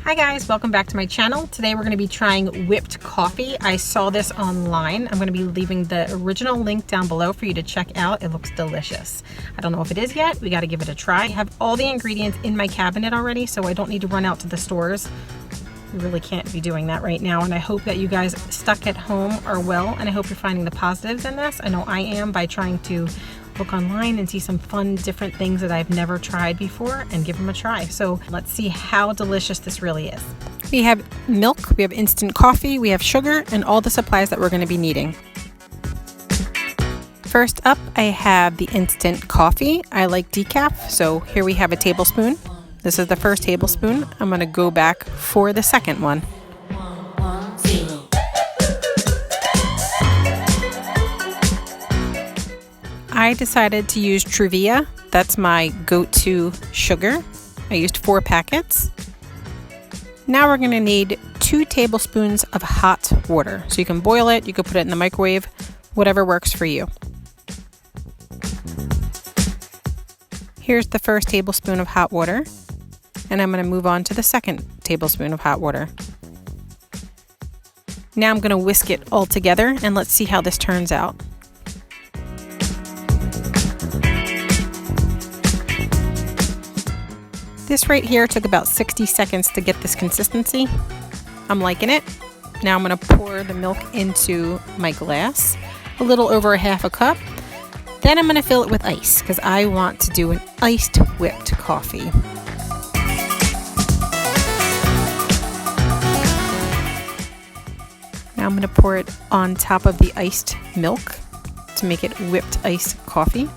Hi guys, welcome back to my channel. Today we're going to be trying whipped coffee. I saw this online. I'm going to be leaving the original link down below for you to check out. It looks delicious. I don't know if it is yet. We got to give it a try. I have all the ingredients in my cabinet already, so I don't need to run out to the stores. We really can't be doing that right now, and I hope that you guys stuck at home are well, and I hope you're finding the positives in this. I know I am, by trying to look online and see some fun different things that I've never tried before and give them a try. So let's see how delicious this really is. We have milk, we have instant coffee, we have sugar, and all the supplies that we're going to be needing. First up, I have the instant coffee. I like decaf, so here we have a tablespoon. This is the first tablespoon. I'm going to go back for the second one. I decided to use Truvia. That's my go-to sugar. I used 4 packets. Now we're going to need 2 tablespoons of hot water. So you can boil it, you can put it in the microwave, whatever works for you. Here's the first tablespoon of hot water, and I'm going to move on to the second tablespoon of hot water. Now I'm going to whisk it all together, and let's see how this turns out. This right here took about 60 seconds to get this consistency. I'm liking it. Now I'm going to pour the milk into my glass, a little over 1/2 cup. Then I'm going to fill it with ice because I want to do an iced whipped coffee. Now I'm going to pour it on top of the iced milk to make it whipped iced coffee.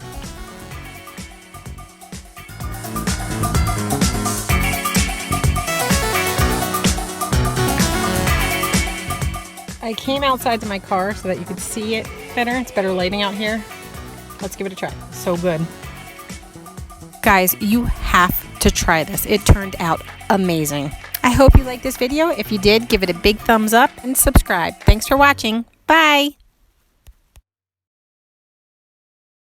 I came outside to my car so that you could see it better. It's better lighting out here. Let's give it a try. So good. Guys, you have to try this. It turned out amazing. I hope you liked this video. If you did, give it a big thumbs up and subscribe. Thanks for watching. Bye.